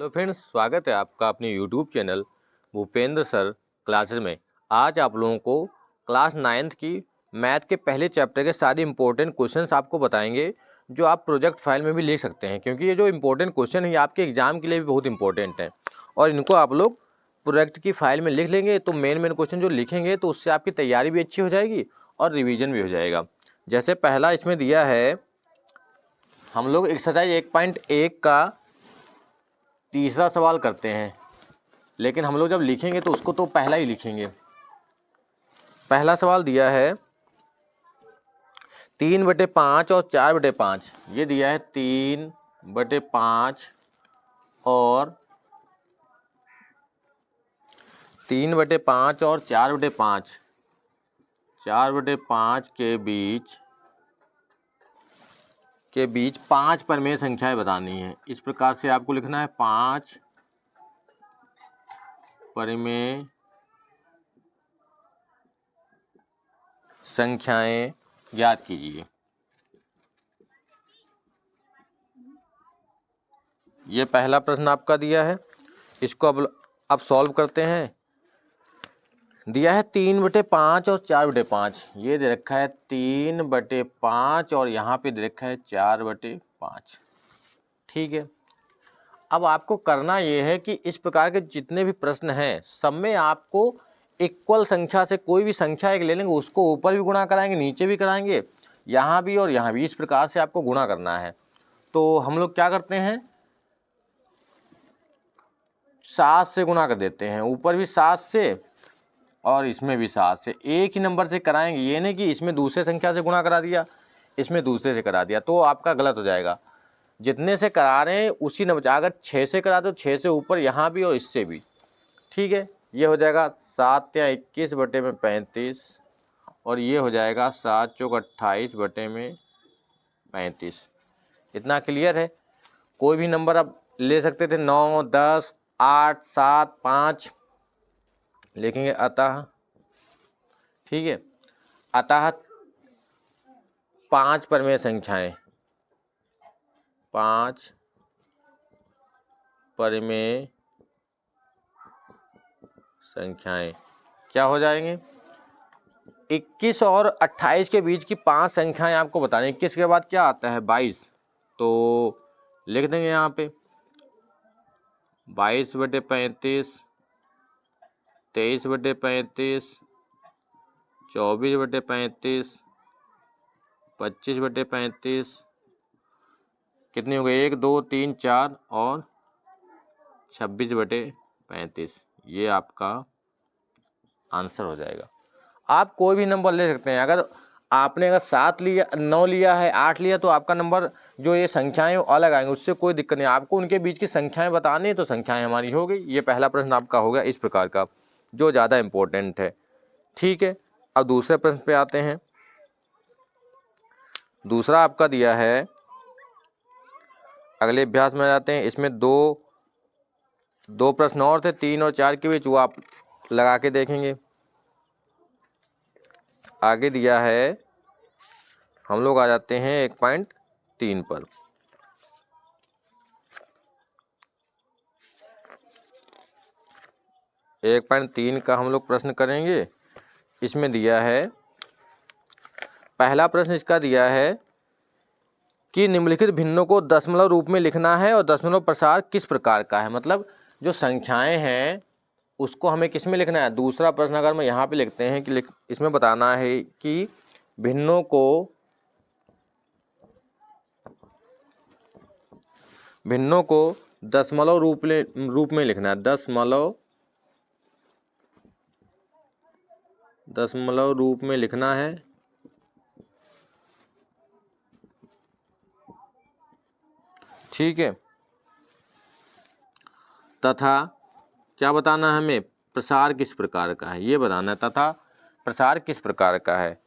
Hello friends, स्वागत है आपका अपने YouTube channel Bhupendra sir classes में। आज आप लोगों को क्लास 9th की मैथ के पहले चैप्टर के सारे इंपॉर्टेंट क्वेश्चंस आपको बताएंगे, जो आप प्रोजेक्ट फाइल में भी लिख सकते हैं, क्योंकि ये जो इंपॉर्टेंट क्वेश्चन है ये आपके एग्जाम के लिए भी बहुत इंपॉर्टेंट है। और इनको आप लोग प्रोजेक्ट की फाइल में लिख लेंगे तो मेन क्वेश्चन जो लिखेंगे तो उससे आपकी तैयारी भी अच्छी हो जाएगी और रिविजन भी हो जाएगा। जैसे पहला इसमें दिया है, हम लोग एक्सरसाइज 1.1 का तीसरा सवाल करते हैं, लेकिन हम लोग जब लिखेंगे तो उसको तो पहला ही लिखेंगे। पहला सवाल दिया है 3/5 और 4/5। ये दिया है 3/5 और 3/5 और 4/5। 4/5 के बीच 5 परमेय संख्याएं बतानी है। इस प्रकार से आपको लिखना है 5 परिमेय संख्याएं ज्ञात कीजिए। ये पहला प्रश्न आपका दिया है, इसको अब सॉल्व करते हैं। दिया है 3/5 और 4/5। ये दे रखा है 3/5 और यहाँ पे दे रखा है 4/5। ठीक है, अब आपको करना ये है कि इस प्रकार के जितने भी प्रश्न हैं सब में आपको इक्वल संख्या से कोई भी संख्या एक ले लेंगे, उसको ऊपर भी गुणा कराएंगे, नीचे भी कराएंगे, यहाँ भी और यहाँ भी। इस प्रकार से आपको गुणा करना है। तो हम लोग क्या करते हैं, 7 से गुणा कर देते हैं, ऊपर भी 7 से और इसमें भी 7 से। एक ही नंबर से कराएंगे, ये नहीं कि इसमें दूसरे संख्या से गुणा करा दिया, इसमें दूसरे से करा दिया, तो आपका गलत हो जाएगा। जितने से करा रहे हैं उसी नंबर, अगर 6 से करा दो 6 से ऊपर यहाँ भी और इससे भी। ठीक है, ये हो जाएगा 7 या 21/35 और ये हो जाएगा 7 चौक 28/35। इतना क्लियर है। कोई भी नंबर आप ले सकते थे, 9, 10, 8, 7, 5 लिखेंगे अतः। ठीक है, अतः 5 परमेय संख्याएं, 5 परिमेय संख्याएं क्या हो जाएंगे, 21 और 28 के बीच की 5 संख्याएं आपको बतानी। 21 के बाद क्या आता है, 22। तो लिख देंगे यहाँ पे 22/35, 23/35, 24/35, 25/35। कितनी हो गई, 1, 2, 3, 4 और 26/35। ये आपका आंसर हो जाएगा। आप कोई भी नंबर ले सकते हैं। अगर आपने 7 लिया, 9 लिया है, 8 लिया, तो आपका नंबर जो ये संख्याएं अलग आएंगे, उससे कोई दिक्कत नहीं। आपको उनके बीच की संख्याएं बतानी है तो संख्याएं हमारी हो गई। ये पहला प्रश्न आपका हो गया इस प्रकार का, जो ज़्यादा इम्पोर्टेंट है। ठीक है, अब दूसरे प्रश्न पे आते हैं। दूसरा आपका दिया है, अगले अभ्यास में जाते हैं। इसमें दो प्रश्न और थे, 3 और 4 के बीच, वो आप लगा के देखेंगे। आगे दिया है, हम लोग आ जाते हैं 1.3 पर। एक 1.3 का हम लोग प्रश्न करेंगे। इसमें दिया है, पहला प्रश्न इसका दिया है कि निम्नलिखित भिन्नों को दशमलव रूप में लिखना है और दशमलव प्रसार किस प्रकार का है। मतलब जो संख्याएं हैं उसको हमें किस में लिखना है। दूसरा प्रश्न अगर मैं यहाँ पे लिखते हैं कि इसमें बताना है कि भिन्नों को दशमलव रूप में लिखना है। दशमलव रूप में लिखना है। ठीक है, तथा क्या बताना है हमें, प्रसार किस प्रकार का है, ये बताना है। तथा प्रसार किस प्रकार का है।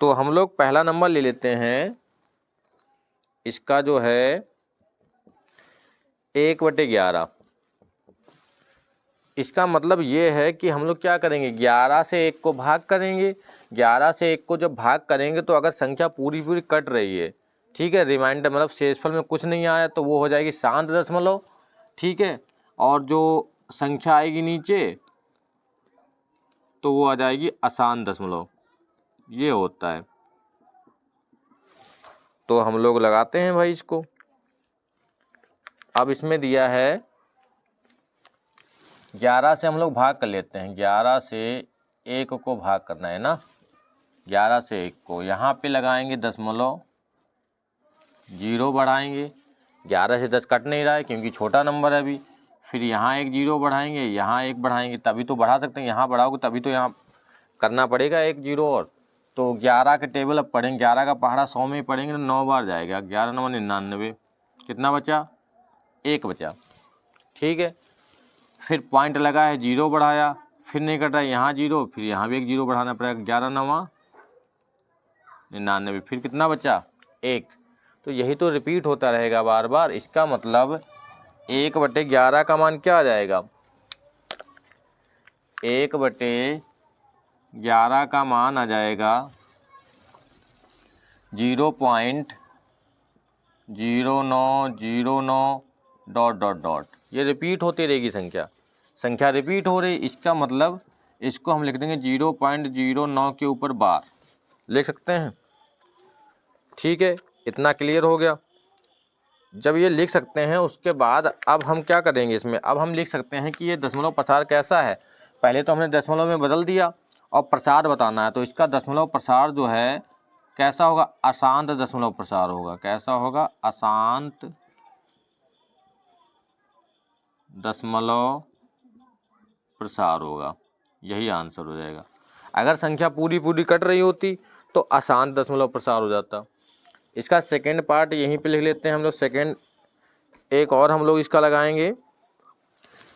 तो हम लोग पहला नंबर ले लेते हैं, इसका जो है 1/11। इसका मतलब ये है कि हम लोग क्या करेंगे, 11 से 1 को भाग करेंगे। 11 से 1 को जब भाग करेंगे तो अगर संख्या पूरी पूरी कट रही है, ठीक है, रिमाइंडर मतलब शेषफल में कुछ नहीं आया, तो वो हो जाएगी शांत दशमलव। ठीक है। और जो संख्या आएगी नीचे तो वो आ जाएगी आसान दशमलव, ये होता है। तो हम लोग लगाते हैं भाई इसको। अब इसमें दिया है 11 से हम लोग भाग कर लेते हैं, 11 से 1 को भाग करना है ना, 11 से 1 को यहाँ पे लगाएंगे दशमलव, 0 बढ़ाएंगे, 11 से 10 कट नहीं रहा है क्योंकि छोटा नंबर है अभी। फिर यहाँ एक 0 बढ़ाएंगे, यहाँ 1 बढ़ाएंगे, तभी तो बढ़ा सकते हैं, यहाँ बढ़ाओगे तभी तो यहाँ करना पड़ेगा 1 0 और। तो 11 के टेबल अब पढ़ेंगे, 11 का पहाड़ा 100 में पढ़ेंगे तो 9 बार जाएगा, 11 9 99, कितना बचा, 1 बचा, ठीक है। फिर पॉइंट लगा है, 0 बढ़ाया, फिर नहीं कट रहा है, यहाँ 0, फिर यहाँ भी एक 0 बढ़ाना पड़ेगा, 11 9 99, फिर कितना बचा, 1। तो यही तो रिपीट होता रहेगा बार बार। इसका मतलब 1/11 का मान क्या आ जाएगा, 1/11 का मान आ जाएगा 0.0909 ... ये रिपीट होती रहेगी संख्या रिपीट हो रही, इसका मतलब इसको हम लिख देंगे 0.09 के ऊपर बार लिख सकते हैं, ठीक है। इतना क्लियर हो गया। जब ये लिख सकते हैं उसके बाद अब हम क्या करेंगे इसमें, अब हम लिख सकते हैं कि ये दशमलव प्रसार कैसा है। पहले तो हमने दशमलव में बदल दिया और प्रसार बताना है, तो इसका दशमलव प्रसार जो है कैसा होगा, अशांत दशमलव प्रसार होगा। कैसा होगा, अशांत दशमलव प्रसार होगा, यही आंसर हो जाएगा। अगर संख्या पूरी पूरी कट रही होती तो अशांत दशमलव प्रसार हो जाता। इसका सेकेंड पार्ट यहीं पे लिख लेते हैं हम लोग। सेकेंड एक और हम लोग इसका लगाएंगे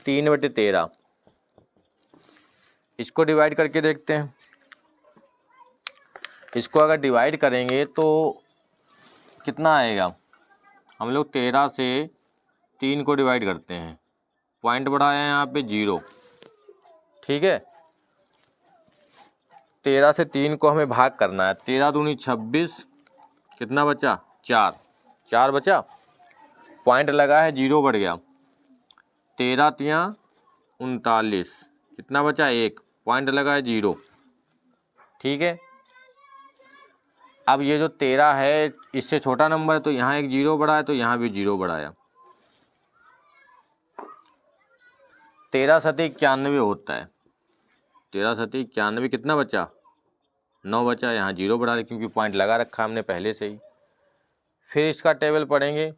3/13, इसको डिवाइड करके देखते हैं। इसको अगर डिवाइड करेंगे तो कितना आएगा, हम लोग 13 से 3 को डिवाइड करते हैं, पॉइंट बढ़ाया है यहाँ पे 0, ठीक है। 13 से 3 को हमें भाग करना है, 13 दूनी 26, कितना बचा, 4 बचा, पॉइंट लगा है 0 बढ़ गया, 13 तियाँ 39, कितना बचा, 1, पॉइंट लगा है 0, ठीक है। अब ये जो 13 है इससे छोटा नंबर है तो यहाँ एक 0 बढ़ा है तो यहाँ भी 0 बढ़ाया, 13 सते 91 होता है, 13 सते 91, कितना बचा, 9 बचा, यहाँ 0 बढ़ा दे क्योंकि पॉइंट लगा रखा हमने पहले से ही। फिर इसका टेबल पढ़ेंगे,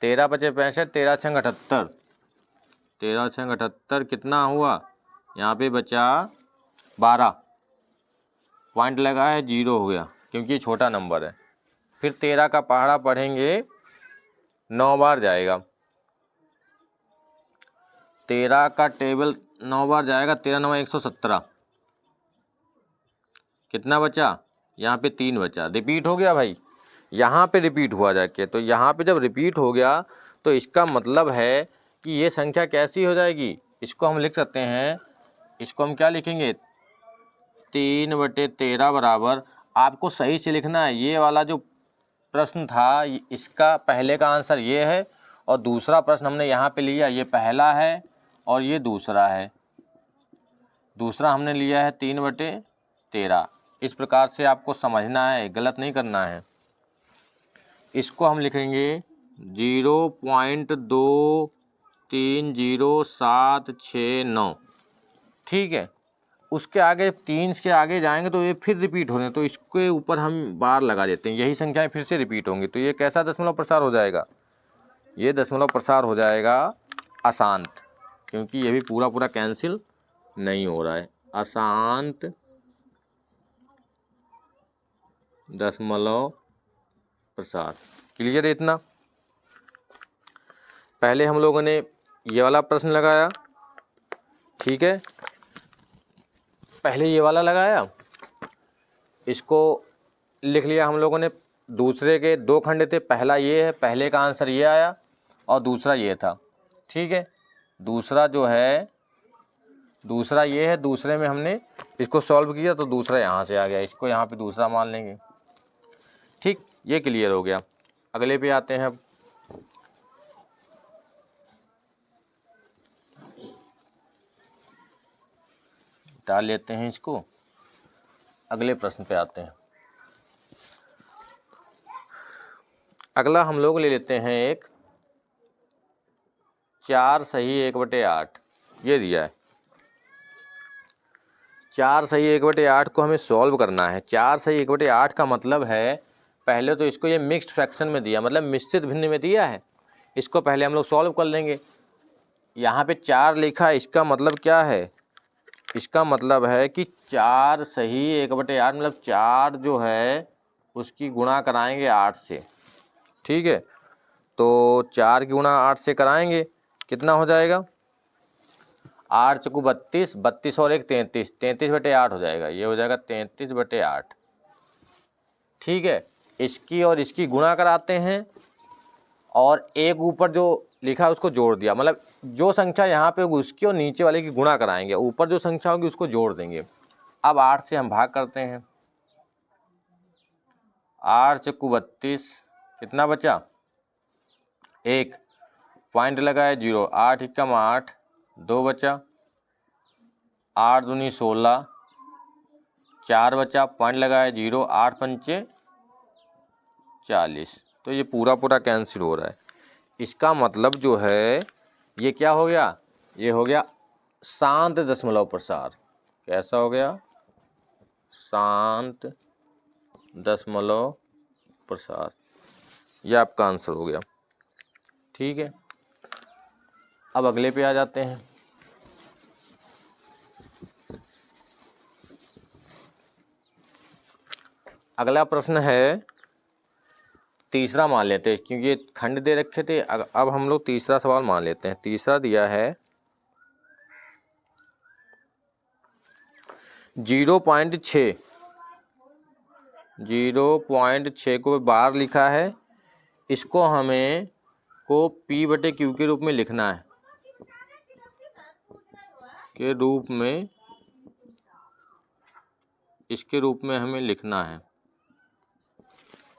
13 बचे 65, 13 छंग 78, 13 छंग 78 कितना हुआ, यहाँ पे बचा 12, पॉइंट लगा है 0 हो गया क्योंकि ये छोटा नंबर है। फिर 13 का पहाड़ा पढ़ेंगे, 9 बार जाएगा, 13 का टेबल 9 बार जाएगा, 13 9 117, कितना बचा, यहाँ पे 3 बचा, रिपीट हो गया भाई, यहाँ पे रिपीट हुआ जाके। तो यहाँ पे जब रिपीट हो गया तो इसका मतलब है कि ये संख्या कैसी हो जाएगी, इसको हम लिख सकते हैं, इसको हम क्या लिखेंगे, 3/13 बराबर, आपको सही से लिखना है। ये वाला जो प्रश्न था इसका पहले का आंसर ये है और दूसरा प्रश्न हमने यहाँ पे लिया, ये पहला है और ये दूसरा है, दूसरा हमने लिया है 3/13। इस प्रकार से आपको समझना है, गलत नहीं करना है। इसको हम लिखेंगे 0.2306769, ठीक है। उसके आगे 3 के आगे जाएंगे तो ये फिर रिपीट हो रहे हैं, तो इसके ऊपर हम बार लगा देते हैं, यही संख्याएं फिर से रिपीट होंगी। तो ये कैसा दशमलव प्रसार हो जाएगा, ये दशमलव प्रसार हो जाएगा अशांत, क्योंकि ये भी पूरा पूरा कैंसिल नहीं हो रहा है, अशांत दशमलव प्रसार। क्लियर है इतना। पहले हम लोगों ने ये वाला प्रश्न लगाया, ठीक है, पहले ये वाला लगाया, इसको लिख लिया हम लोगों ने। दूसरे के 2 खंड थे, पहला ये है, पहले का आंसर ये आया और दूसरा ये था, ठीक है। दूसरा जो है, दूसरा ये है, दूसरे में हमने इसको सॉल्व किया तो दूसरा यहाँ से आ गया, इसको यहाँ पे दूसरा मान लेंगे, ठीक। ये क्लियर हो गया। अगले पे आते हैं अब। टाल लेते हैं इसको। अगले प्रश्न पे आते हैं। अगला हम लोग ले लेते हैं एक 4 सही 1/8। ये दिया है 4 सही 1/8 को हमें सॉल्व करना है। 4 सही 1/8 का मतलब है, पहले तो इसको ये मिक्स्ड फ्रैक्शन में दिया, मतलब मिश्रित भिन्न में दिया है। इसको पहले हम लोग सॉल्व कर लेंगे। यहाँ पे 4 लिखा है, इसका मतलब क्या है? इसका मतलब है कि 4 सही 1/8 मतलब 4 जो है उसकी गुणा कराएंगे 8 से। ठीक है, तो 4 की गुणा 8 से कराएंगे, कितना हो जाएगा? 8 चौको 32, 32 और 1 33, 33/8 हो जाएगा। ये हो जाएगा 33/8। ठीक है, इसकी और इसकी गुणा कराते हैं और एक ऊपर जो लिखा है उसको जोड़ दिया, मतलब जो संख्या यहाँ पे होगी उसकी और नीचे वाले की गुणा कराएंगे, ऊपर जो संख्या होगी उसको जोड़ देंगे। अब 8 से हम भाग करते हैं, 8 चौको 32, कितना बचा? 1, पॉइंट लगाए 0, 8 एकम 8, 2 बचा, 8 दूनी 16, 4 बचा, पॉइंट लगाए 0, 8 पंचे 40। तो ये पूरा पूरा कैंसिल हो रहा है। इसका मतलब जो है ये क्या हो गया? ये हो गया शांत दशमलव प्रसार। कैसा हो गया? शांत दशमलव प्रसार। ये आपका आंसर हो गया। ठीक है, अब अगले पे आ जाते हैं। अगला प्रश्न है, तीसरा मान लेते हैं क्योंकि ये खंड दे रखे थे। अब हम लोग तीसरा सवाल मान लेते हैं। तीसरा दिया है 0.6, 0.6 को बार लिखा है, इसको हमें को P/Q के रूप में लिखना है, के रूप में, इसके रूप में हमें लिखना है।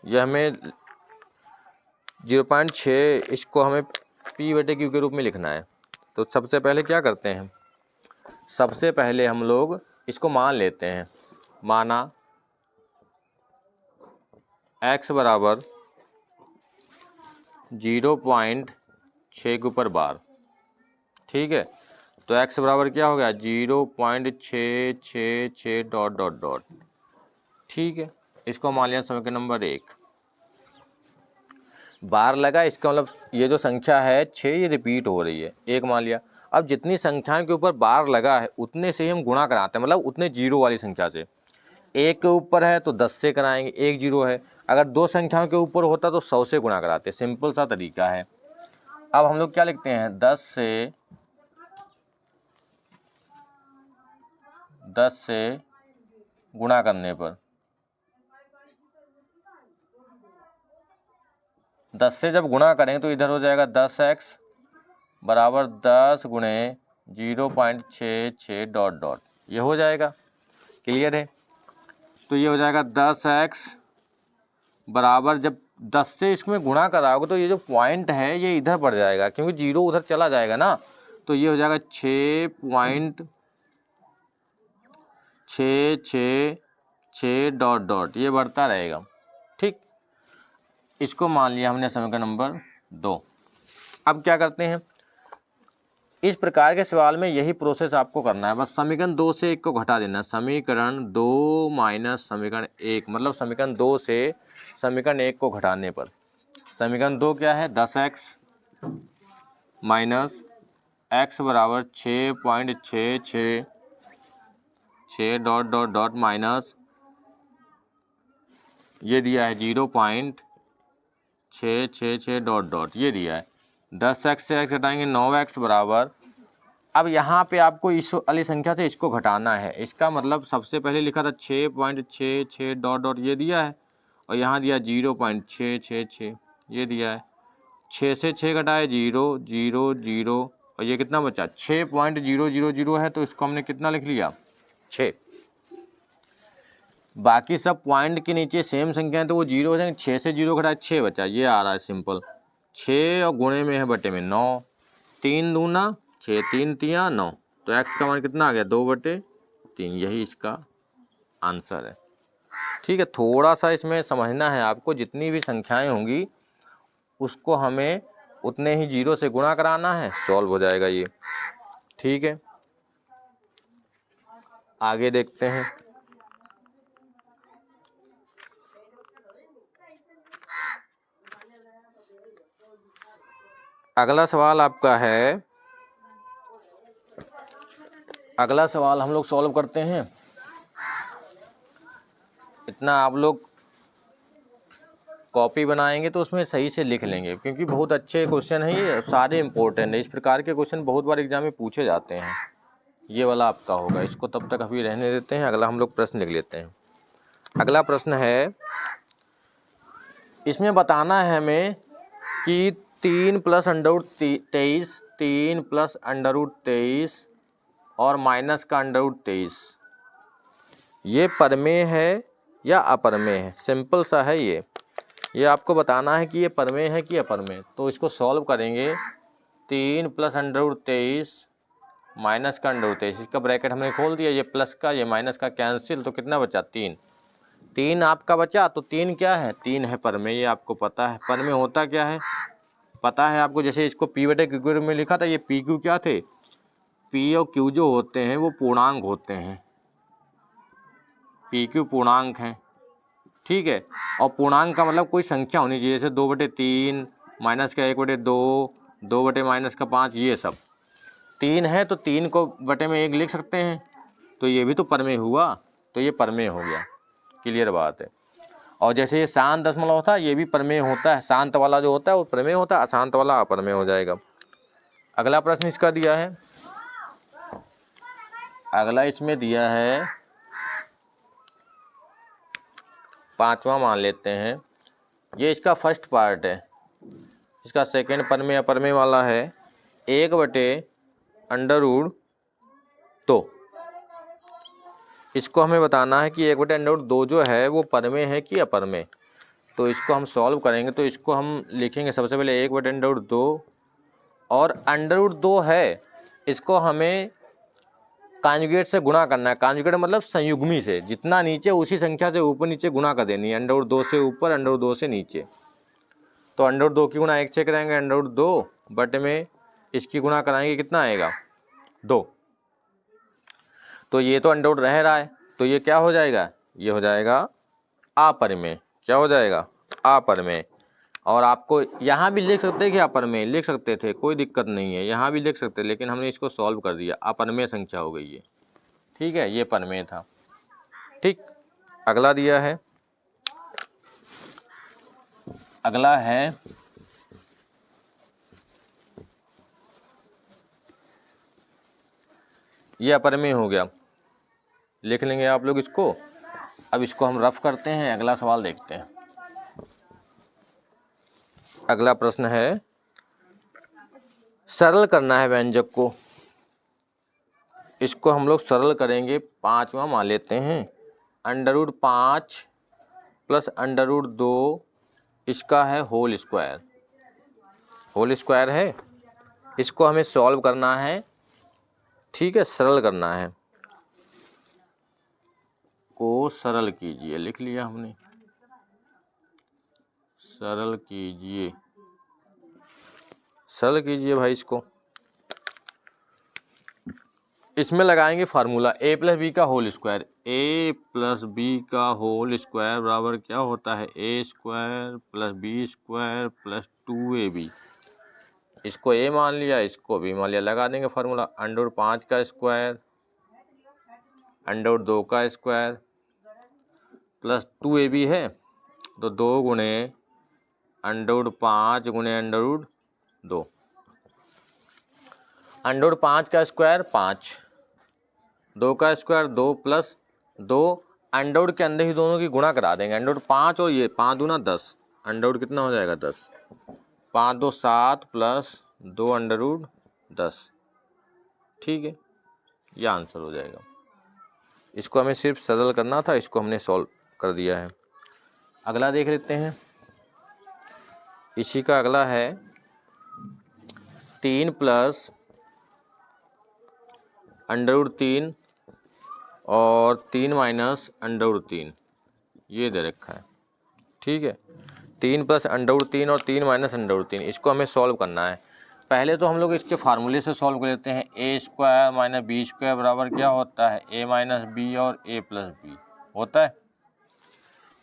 यह हमें 0.6 इसको हमें P/Q के रूप में लिखना है। तो सबसे पहले क्या करते हैं? सबसे पहले हम लोग इसको मान लेते हैं। माना x बराबर 0.6 के ऊपर बार। ठीक है, तो x बराबर क्या हो गया? 0.666 डॉट डॉट डॉट। ठीक है, इसको मान लिया समीकरण नंबर 1। बार लगा, इसका मतलब ये जो संख्या है 6 ये रिपीट हो रही है, 1 मान लिया। अब जितनी संख्याओं के ऊपर बार लगा है उतने से ही हम गुणा कराते हैं, मतलब उतने जीरो वाली संख्या से। 1 के ऊपर है तो 10 से कराएंगे, 1 जीरो है। अगर 2 संख्याओं के ऊपर होता तो 100 से गुणा कराते। सिंपल सा तरीका है। अब हम लोग क्या लिखते हैं? 10 से गुणा करने पर, 10 से जब गुणा करेंगे तो इधर हो जाएगा 10x बराबर 10 गुणे 0.66 डॉट डॉट। ये हो जाएगा, क्लियर है? तो ये हो जाएगा 10x बराबर, जब 10 से इसमें गुणा कराओगे तो ये जो पॉइंट है ये इधर बढ़ जाएगा क्योंकि 0 उधर चला जाएगा ना। तो ये हो जाएगा 6.666 डॉट डॉट, ये बढ़ता रहेगा। ठीक, इसको मान लिया हमने समीकरण नंबर 2। अब क्या करते हैं? इस प्रकार के सवाल में यही प्रोसेस आपको करना है, बस समीकरण 2 से 1 को घटा देना। समीकरण 2 माइनस समीकरण 1, मतलब समीकरण 2 से समीकरण 1 को घटाने पर समीकरण 2 क्या है? 10x माइनस x बराबर 6.666 डॉट डॉट डॉट माइनस ये दिया है 0.666 डॉट डॉट, ये दिया है। 10x से x घटाएंगे 9x बराबर, अब यहाँ पे आपको इस वाली संख्या से इसको घटाना है। इसका मतलब सबसे पहले लिखा था 6.66 डॉट डॉट, ये दिया है, और यहाँ दिया 0.666, ये दिया है। 6 से 6 घटाए 0 0 0, और ये कितना बचा? 6.000 है, तो इसको हमने कितना लिख लिया? 6। बाकी सब पॉइंट के नीचे सेम संख्या है तो वो 0 हो जाएंगे। 6 से 0 घटाए 6 बचा, ये आ रहा है सिंपल। 6 और गुणे में है बटे में 9, 3 दूना 6, 3 तिया 9, तो x का मान कितना आ गया? 2/3। 3, यही इसका आंसर है। ठीक है, थोड़ा सा इसमें समझना है आपको, जितनी भी संख्याएं होंगी उसको हमें उतने ही 0 से गुणा कराना है, सॉल्व हो जाएगा ये। ठीक है, आगे देखते हैं। अगला सवाल आपका है, अगला सवाल हम लोग सॉल्व करते हैं। इतना आप लोग कॉपी बनाएंगे तो उसमें सही से लिख लेंगे, क्योंकि बहुत अच्छे क्वेश्चन हैं ये, सारे इंपॉर्टेंट है। इस प्रकार के क्वेश्चन बहुत बार एग्जाम में पूछे जाते हैं। ये वाला आपका होगा, इसको तब तक अभी रहने देते हैं। अगला हम लोग प्रश्न लिख लेते हैं। अगला प्रश्न है, इसमें बताना है हमें कि 3 + √23, 3 + √23 और माइनस का √23 ये परमेय है या अपरमेय है। सिंपल सा है ये आपको बताना है कि ये परमेय है कि अपरमेय। तो इसको सॉल्व करेंगे। 3 + √23 माइनस का √23, इसका ब्रैकेट हमने खोल दिया, ये प्लस का ये माइनस का कैंसिल, तो कितना बचा 3 आपका बचा। तो 3 क्या है, 3 है परमेय, ये आपको पता है। परमेय होता क्या है पता है आपको, जैसे इसको P/Q में लिखा था, ये PQ क्या थे, P और Q जो होते हैं वो पूर्णांक होते हैं। PQ पूर्णांक हैं, ठीक है। और पूर्णांक का मतलब कोई संख्या होनी चाहिए, जैसे 2/3 माइनस का 1/2 2/-5, ये सब 3 है तो 3 को बटे में 1 लिख सकते हैं, तो ये भी तो परमेय हुआ, तो ये परमेय हो गया। क्लियर बात है। और जैसे ये शांत दशमलव था, ये भी परमेय होता है। शांत वाला जो होता है वो परमेय होता है, अशांत वाला अपरमेय हो जाएगा। अगला प्रश्न इसका दिया है, अगला इसमें दिया है 5वां मान लेते हैं। ये इसका फर्स्ट पार्ट है। इसका सेकंड परमेय अपरमेय वाला है 1/√2। इसको हमें बताना है कि 1/√2 जो है वो परमेय है कि अपरमेय। तो इसको हम सॉल्व करेंगे, तो इसको हम लिखेंगे सबसे पहले 1/√2 और √2 है, इसको हमें कांजुगेट से गुणा करना है। कांजुगेट मतलब संयुग्मी से, जितना नीचे उसी संख्या से ऊपर नीचे गुणा कर देनी है। √2 से ऊपर √2 से नीचे, तो √2 की गुणा 1 से करेंगे, √2 बटे में इसकी गुणा कराएंगे, कितना आएगा 2। तो ये तो √2 रह रहा है, तो ये क्या हो जाएगा, ये हो जाएगा अपरमेय। क्या हो जाएगा, अपरमेय। और आपको यहाँ भी लिख सकते हैं कि अपरमेय लिख सकते थे, कोई दिक्कत नहीं है, यहाँ भी लिख सकते, लेकिन हमने इसको सॉल्व कर दिया, अपरमेय संख्या हो गई ये। ठीक है, ये परमेय था। ठीक, अगला दिया है, अगला है ये अपरमेय हो गया, लिख लेंगे आप लोग इसको। अब इसको हम रफ करते हैं, अगला सवाल देखते हैं। अगला प्रश्न है, सरल करना है व्यंजक को। इसको हम लोग सरल करेंगे, 5वां मान लेते हैं। √5 + √2 इसका है होल स्क्वायर। होल स्क्वायर है, इसको हमें सॉल्व करना है। ठीक है, सरल करना है, को सरल कीजिए, लिख लिया हमने, सरल कीजिए, सरल कीजिए भाई इसको। इसमें लगाएंगे फार्मूला a + b का होल स्क्वायर। a + b का होल स्क्वायर बराबर क्या होता है, a² + b² + 2ab। इसको a मान लिया, इसको b मान लिया, लगा देंगे फार्मूला। √5 का स्क्वायर √2 का स्क्वायर प्लस 2ab है, तो 2 गुणे √5 गुणे √2। √5 का स्क्वायर 5, 2 का स्क्वायर 2 प्लस 2, अंडर के अंदर ही दोनों की गुणा करा देंगे। √5 और ये 5 दूना 10, अंडर कितना हो जाएगा 10, 5 2 7 प्लस 2 √10। ठीक है, ये आंसर हो जाएगा। इसको हमें सिर्फ सरल करना था, इसको हमने सॉल्व कर दिया है। अगला देख लेते हैं, इसी का अगला है 3 + √3 और 3 माइनस √3 ये दे रखा है। ठीक है, 3 प्लस √3 और 3 माइनस √3, इसको हमें सॉल्व करना है। पहले तो हम लोग इसके फार्मूले से सॉल्व कर लेते हैं। ए स्क्वायर माइनस बी स्क्वायर बराबर क्या होता है, ए माइनस बी और ए प्लस बी होता है।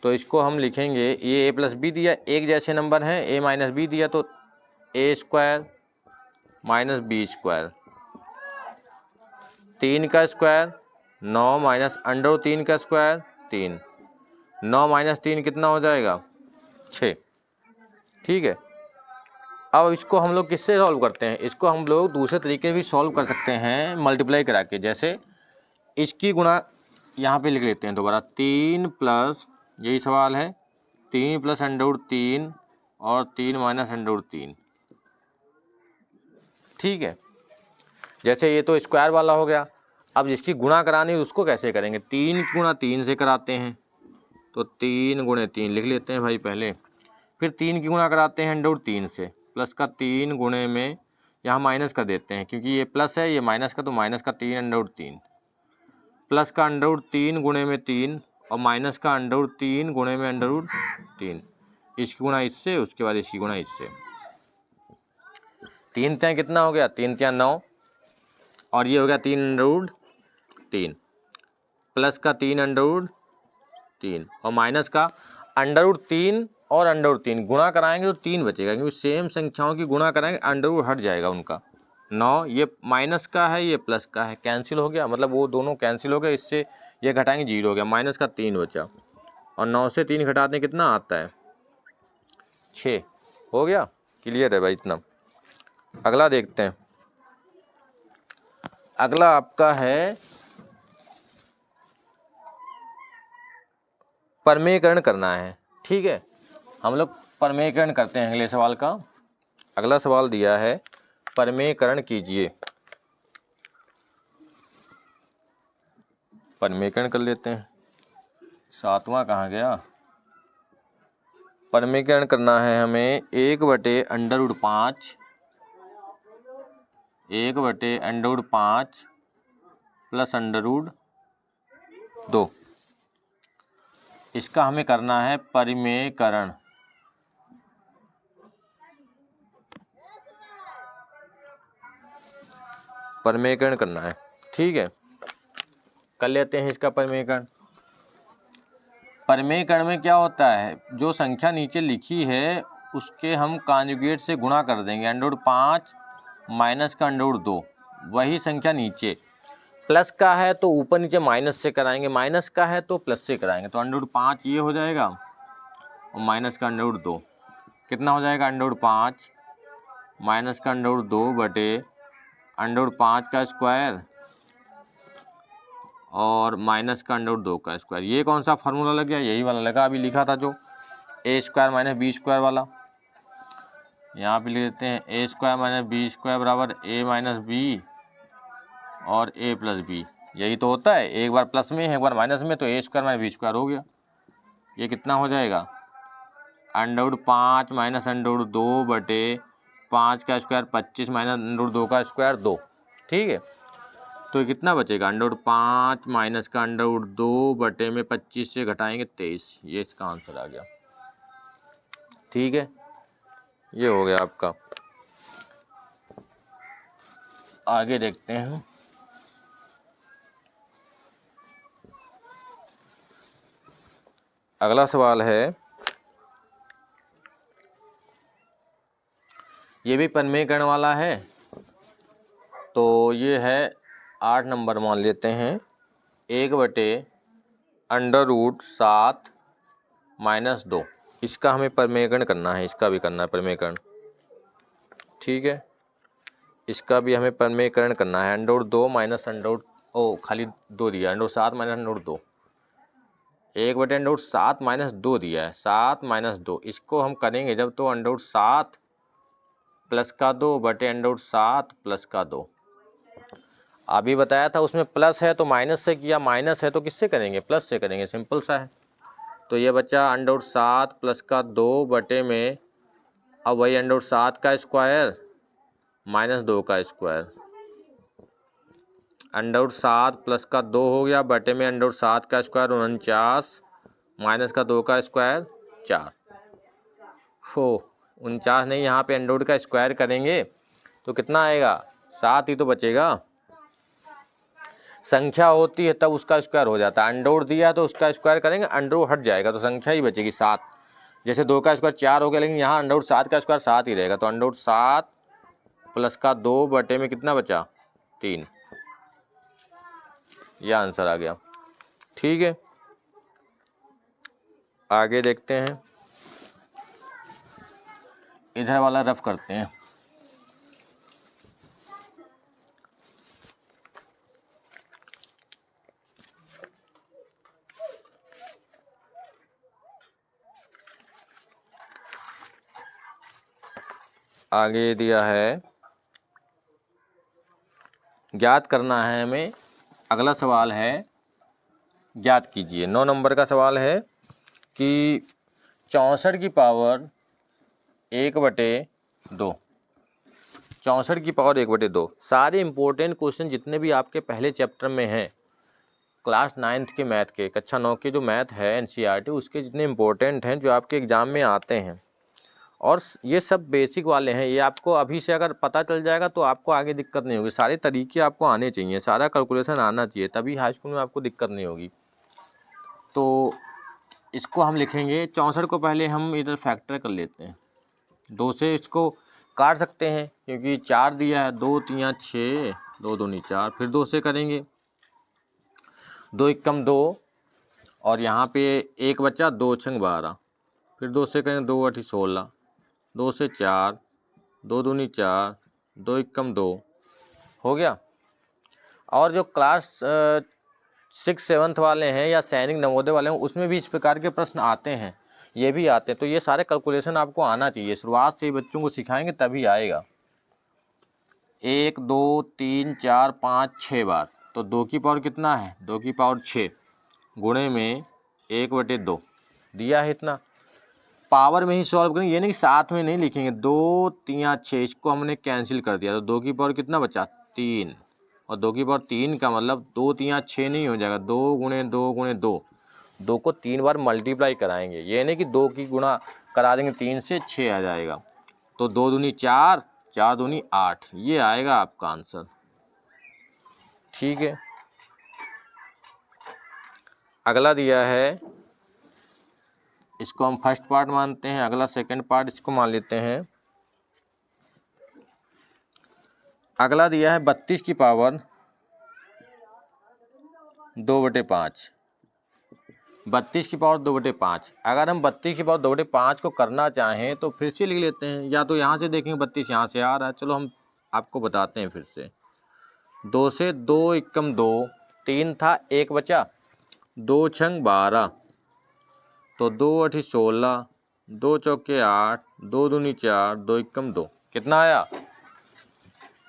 तो इसको हम लिखेंगे, ये ए प्लस बी दिया, एक जैसे नंबर हैं, ए माइनस बी दिया तो ए स्क्वायर माइनस बी स्क्वायर, 3 का स्क्वायर 9 माइनस √3 का स्क्वायर 3, 9 माइनस 3 कितना हो जाएगा 6। ठीक है, अब इसको हम लोग किससे सॉल्व करते हैं, इसको हम लोग दूसरे तरीके भी सॉल्व कर सकते हैं, मल्टीप्लाई करा के। जैसे इसकी गुणा यहाँ पे लिख लेते हैं दोबारा, 3 प्लस, यही सवाल है, 3 प्लस √3 और 3 माइनस √3। ठीक है, जैसे ये तो स्क्वायर वाला हो गया। अब जिसकी गुणा करानी है उसको कैसे करेंगे, 3 गुणा 3 से कराते हैं, तो 3 गुणे 3 लिख लेते हैं भाई पहले। फिर 3 की गुणा कराते हैं √3 से, प्लस का 3 गुणे में यहाँ माइनस कर देते हैं, क्योंकि ये प्लस है ये माइनस का, तो माइनस का 3 √3, प्लस का √3 गुणे में 3 और माइनस का √3 गुणे में √3। इसकी गुणा इससे, उसके बाद इसकी गुणा इससे। 3 त्याँ कितना हो गया, 3 त्याँ 9, और ये हो गया 3 √3, प्लस का 3 √3 और माइनस का √3 और √3 गुणा कराएंगे तो 3 बचेगा, क्योंकि सेम संख्याओं की गुणा कराएंगे, अंडर हट जाएगा उनका। 9 ये माइनस का है, ये प्लस का है, कैंसिल हो गया, मतलब वो दोनों कैंसिल हो गए, इससे ये घटाएंगे 0 हो गया, माइनस का 3 बचा, और 9 से 3 घटाते कितना आता है 6 हो गया। क्लियर है भाई इतना। अगला देखते हैं, अगला आपका है परमेयकरण करना है। ठीक है, हम लोग परमेयकरण करते हैं अगले सवाल का। अगला सवाल दिया है, परमेयकरण कीजिए। परमेयकरण कर लेते हैं, 7वां कहाँ गया। परमेयकरण करना है हमें, 1/√5 1/√5 प्लस √2, इसका हमें करना है परिमेयकरण। परमेयकरण करना है, ठीक है, कर लेते हैं इसका परमेयकरण। परमेयकरण में क्या होता है, जो संख्या नीचे लिखी है उसके हम कॉन्जुगेट से गुणा कर देंगे, √5 माइनस का √2, वही संख्या नीचे। प्लस का है तो ऊपर नीचे माइनस से कराएंगे, माइनस का है तो प्लस से कराएंगे, तो √5 ये हो जाएगा और माइनस का √2 कितना हो जाएगा, √5 माइनस का √2 बटे √5 का स्क्वायर और माइनस का √2 का स्क्वायर। ये कौन सा फार्मूला लग गया, यही वाला लगा अभी लिखा था जो ए स्क्वायर माइनस बी स्क्वायर वाला। यहाँ पे लिख देते हैं ए स्क्वायर माइनस बी स्क्वायर बराबर ए माइनस बी और ए प्लस बी। यही तो होता है, एक बार प्लस में है एक बार माइनस में, तो ए स्क्वायर माइनस बी स्क्वायर हो गया। ये कितना हो जाएगा, √5 माइनस √2 बटे 5 का स्क्वायर 25 माइनस √2 का स्क्वायर 2। ठीक है, तो कितना बचेगा, √5 माइनस का √2 बटे में 25 से घटाएंगे 23, ये इसका आंसर आ गया। ठीक है, ये हो गया आपका। आगे देखते हैं, अगला सवाल है, ये भी परमेयकरण वाला है, तो ये है 8 नंबर मान लेते हैं, 1/√7 माइनस 2, इसका हमें परमेयकरण करना है, इसका भी करना है परमेयकरण। ठीक है, इसका भी हमें परमेयकरण करना है, √2 माइनस खाली 2 दिया, √7 माइनस √2, 1/√7 माइनस 2 दिया है, 7 माइनस 2, इसको हम करेंगे जब तो √7 प्लस का 2 बटे √7 प्लस का 2। अभी बताया था उसमें प्लस है तो माइनस से किया, माइनस है तो किससे करेंगे, प्लस से करेंगे, सिंपल सा है। तो ये बच्चा √7 प्लस का 2 बटे में, अब वही √7 का स्क्वायर माइनस 2 का स्क्वायर, √7 प्लस का 2 हो गया, बटे में √7 का स्क्वायर 49 माइनस का 2 का स्क्वायर 4। हो 49 नहीं, यहाँ पे अंडर का स्क्वायर करेंगे तो कितना आएगा, 7 ही तो बचेगा। संख्या होती है तब उसका स्क्वायर हो जाता है, अंडर दिया तो उसका स्क्वायर करेंगे, अंडर हट जाएगा तो संख्या ही बचेगी 7। जैसे 2 का स्क्वायर 4 हो गया, लेकिन यहाँ √7 का स्क्वायर 7 ही रहेगा, तो √7 प्लस का 2 बटे में कितना बचा 3। यह आंसर आ गया। ठीक है, आगे देखते हैं, इधर वाला रफ करते हैं। आगे दिया है, ज्ञात करना है हमें। अगला सवाल है, ज्ञात कीजिए। 9 नंबर का सवाल है कि 64 की पावर 1/2, 64 की पावर 1/2। सारे इंपॉर्टेंट क्वेश्चन जितने भी आपके पहले चैप्टर में हैं, क्लास 9th के मैथ के, कक्षा 9 के जो मैथ है NCERT, उसके जितने इंपॉर्टेंट हैं जो आपके एग्ज़ाम में आते हैं, और ये सब बेसिक वाले हैं। ये आपको अभी से अगर पता चल जाएगा तो आपको आगे दिक्कत नहीं होगी। सारे तरीके आपको आने चाहिए, सारा कैलकुलेशन आना चाहिए, तभी हाई स्कूल में आपको दिक्कत नहीं होगी। तो इसको हम लिखेंगे 64 को पहले हम इधर फैक्टर कर लेते हैं, 2 से इसको काट सकते हैं क्योंकि 4 दिया है, 2 3 6, 2 दूनी 4, फिर 2 से करेंगे, 2 एकम 2, और यहाँ पे 1 बचा, 2 छंग 12, फिर 2 से करेंगे, 2 8 16, 2 से 4, 2 दूनी 4, 2 एकम 2, हो गया। और जो क्लास 6 7th वाले हैं या सैनिक नवोदय वाले हैं, उसमें भी इस प्रकार के प्रश्न आते हैं, ये भी आते हैं। तो ये सारे कैलकुलेशन आपको आना चाहिए, शुरुआत से ही बच्चों को सिखाएंगे तभी आएगा। 1 2 3 4 5 6 बार, तो 2 की पावर कितना है, 2 की पावर 6 गुणे में 1/2 दिया है इतना। पावर में ही सॉल्व करेंगे, ये नहीं साथ में नहीं लिखेंगे। 2 3 6, इसको हमने कैंसिल कर दिया, तो 2 की पावर कितना बचा 3, और 2 की पावर 3 का मतलब 2 3 6 नहीं हो जाएगा, 2 गुणे 2 गुणे 2, 2 को 3 बार मल्टीप्लाई कराएंगे। ये नहीं कि 2 की गुणा करा देंगे 3 से 6 आ जाएगा। तो 2 दूनी 4, 4 दूनी 8, ये आएगा आपका आंसर। ठीक है, अगला दिया है, इसको हम फर्स्ट पार्ट मानते हैं, अगला सेकंड पार्ट इसको मान लेते हैं। अगला दिया है 32 की पावर 2/5, 32 की पावर 2/5। अगर हम 32 की पावर 2/5 को करना चाहें तो फिर से लिख लेते हैं, या तो यहाँ से देखेंगे 32 यहाँ से आ रहा है, चलो हम आपको बताते हैं फिर से। 2 से 2 एकम 2, 3 था 1 बचा, 2 छंग 12, तो 2 8 16, 2 चौके 8, 2 दूनी 4, 2 एकम 2, कितना आया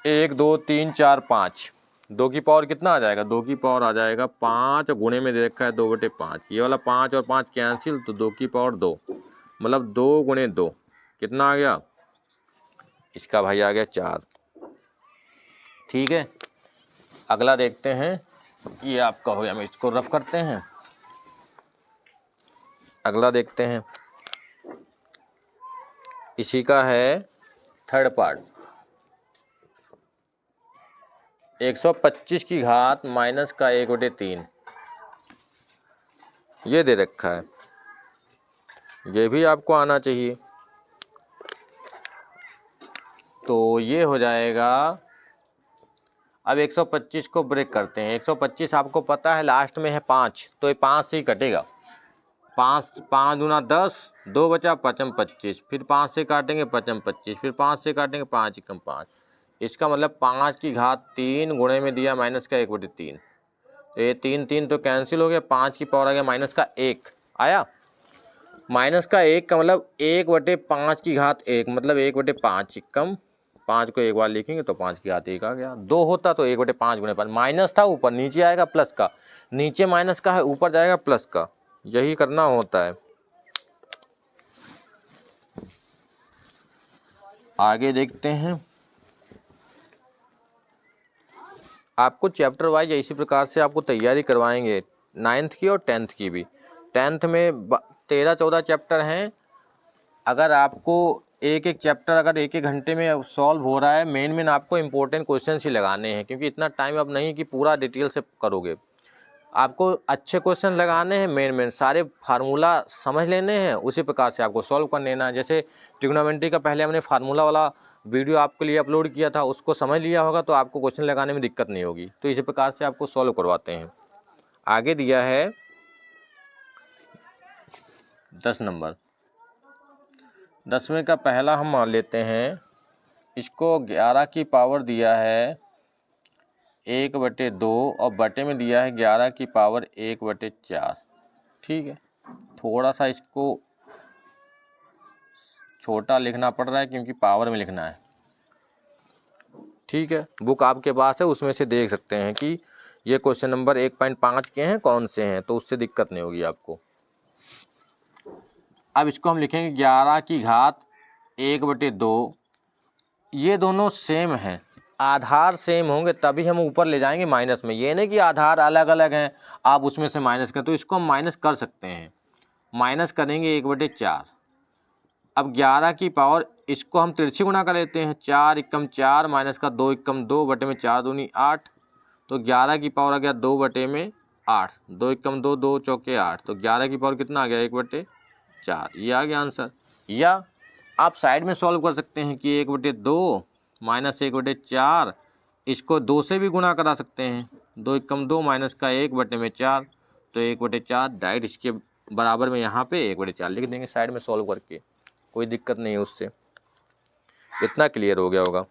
1 2 3 4 5। 2 की पावर कितना आ जाएगा, 2 की पावर आ जाएगा 5, गुणे में दे रखा है 2/5, ये वाला 5 और 5 कैंसिल, तो 2 की पावर 2, मतलब 2 गुणे 2 कितना आ गया, इसका भाई आ गया 4। ठीक है, अगला देखते हैं, ये आपका हो गया, हम इसको रफ करते हैं। अगला देखते हैं, इसी का है थर्ड पार्ट। 125 की घात माइनस का 1/3, ये दे रखा है, ये भी आपको आना चाहिए। तो ये हो जाएगा, अब 125 को ब्रेक करते हैं। 125 आपको पता है लास्ट में है 5, तो ये 5 से ही कटेगा। 5 5 दूना 10, 2 बचा 5 25, फिर 5 से काटेंगे 5 25, फिर 5 से काटेंगे 5 एकम 5, इसका मतलब 5 की घात 3 गुणे में दिया माइनस का 1/3, तो ये 3 3 तो कैंसिल हो गया, 5 की पावर आ गया माइनस का 1 आया। माइनस का 1 का मतलब 1/5 की घात 1, मतलब 1/5 एकम 5 को एक बार लिखेंगे तो 5 की घात 1 आ गया। 2 होता तो 1/5 गुणे 5, माइनस था ऊपर, नीचे आएगा प्लस का, नीचे माइनस का है ऊपर जाएगा प्लस का, यही करना होता है। आगे देखते हैं, आपको चैप्टर वाइज इसी प्रकार से आपको तैयारी करवाएंगे 9th की और 10th की भी। 10th में 13-14 चैप्टर हैं। अगर आपको एक एक चैप्टर अगर एक एक घंटे में सॉल्व हो रहा है, मेन आपको इम्पोर्टेंट क्वेश्चन ही लगाने हैं, क्योंकि इतना टाइम अब नहीं कि पूरा डिटेल से करोगे। आपको अच्छे क्वेश्चन लगाने हैं, मेन सारे फार्मूला समझ लेने हैं, उसी प्रकार से आपको सॉल्व कर लेना है। जैसे ट्रिग्नोमेट्री का पहले हमने फार्मूला वाला वीडियो आपके लिए अपलोड किया था, उसको समझ लिया होगा तो आपको क्वेश्चन लगाने में दिक्कत नहीं होगी। तो इसी प्रकार से आपको सॉल्व करवाते हैं। आगे दिया है 10 नंबर। 10वें का पहला हम मान लेते हैं, इसको 11 की पावर दिया है 1/2 और बटे में दिया है 11 की पावर 1/4। ठीक है, थोड़ा सा इसको छोटा लिखना पड़ रहा है क्योंकि पावर में लिखना है। ठीक है, बुक आपके पास है, उसमें से देख सकते हैं कि ये क्वेश्चन नंबर 1.5 के हैं, कौन से हैं, तो उससे दिक्कत नहीं होगी आपको। अब इसको हम लिखेंगे 11 की घात 1/2। ये दोनों सेम हैं, आधार सेम होंगे तभी हम ऊपर ले जाएंगे माइनस में। ये नहीं कि आधार अलग अलग हैं आप उसमें से माइनस करें, तो इसको हम माइनस कर सकते हैं। माइनस करेंगे 1/4। अब 11 की पावर, इसको हम तिरछी गुणा कर लेते हैं। 4 एकम 4 माइनस का 2 एकम 2 बटे में 4 दूनी 8। तो 11 की पावर आ गया 2/8। 2 एकम 2 2 चौके 8। तो 11 की पावर कितना आ गया 1/4। ये आ गया आंसर। या आप साइड में सॉल्व कर सकते हैं कि 1/2 माइनस 1/4, इसको 2 से भी गुणा करा सकते हैं। 2 एकम 2 माइनस का 1 बटे में 4। तो 1/4 डायरेक्ट इसके बराबर में यहाँ पे 1/4 लिख देंगे साइड में सॉल्व करके, कोई दिक्कत नहीं है उससे। इतना क्लियर हो गया होगा।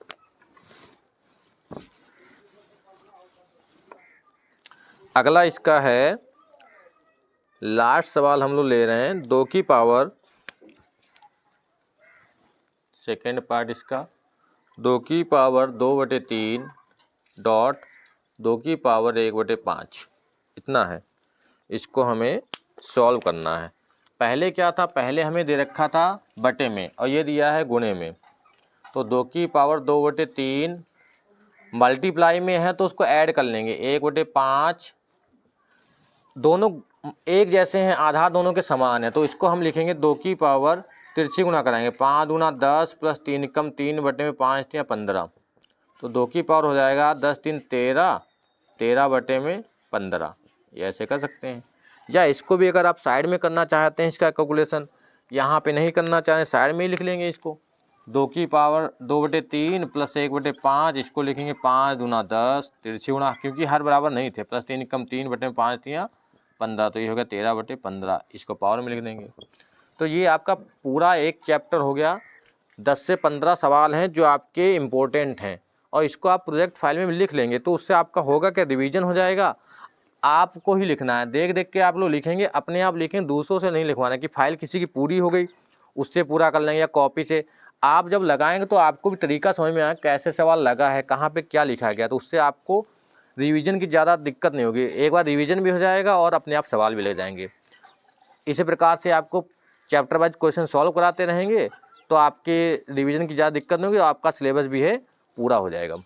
अगला इसका है लास्ट सवाल हम लोग ले रहे हैं 2 की पावर, सेकेंड पार्ट इसका 2 की पावर 2/3 डॉट 2 की पावर 1/5। इतना है, इसको हमें सॉल्व करना है। पहले क्या था, पहले हमें दे रखा था बटे में और ये दिया है गुणे में। तो 2 की पावर 2/3 मल्टीप्लाई में है तो उसको ऐड कर लेंगे 1/5। दोनों एक जैसे हैं, आधार दोनों के समान है, तो इसको हम लिखेंगे 2 की पावर तिरछी गुणा कराएंगे 5 दूना 10 प्लस 3 एकम 3 बटे में 5 या 15। तो 2 की पावर हो जाएगा 10 3 13, 13 बटे में 15। ये ऐसे कर सकते हैं। या इसको भी अगर आप साइड में करना चाहते हैं, इसका कैलकुलेशन यहाँ पे नहीं करना चाहें, साइड में ही लिख लेंगे इसको। 2 की पावर 2/3 प्लस 1/5, इसको लिखेंगे 5 दूना 10 तिरछी गुणा, क्योंकि हर बराबर नहीं थे, प्लस 3 एकम 3 बटे में 5 या 15। तो ये हो गया 13/15, इसको पावर में लिख देंगे। तो ये आपका पूरा एक चैप्टर हो गया। 10 से 15 सवाल हैं जो आपके इम्पोर्टेंट हैं, और इसको आप प्रोजेक्ट फाइल में भी लिख लेंगे तो उससे आपका होगा कि रिवीजन हो जाएगा। आपको ही लिखना है, देख देख के आप लोग लिखेंगे, अपने आप लिखें, दूसरों से नहीं लिखवाना कि फाइल किसी की पूरी हो गई उससे पूरा कर लेंगे या कॉपी से। आप जब लगाएंगे तो आपको भी तरीका समझ में आए कैसे सवाल लगा है, कहाँ पे क्या लिखा गया, तो उससे आपको रिवीजन की ज़्यादा दिक्कत नहीं होगी। एक बार रिवीजन भी हो जाएगा और अपने आप सवाल भी लग जाएंगे। इसी प्रकार से आपको चैप्टर वाइज क्वेश्चन सॉल्व कराते रहेंगे तो आपके रिवीजन की ज़्यादा दिक्कत नहीं होगी और आपका सिलेबस भी है पूरा हो जाएगा।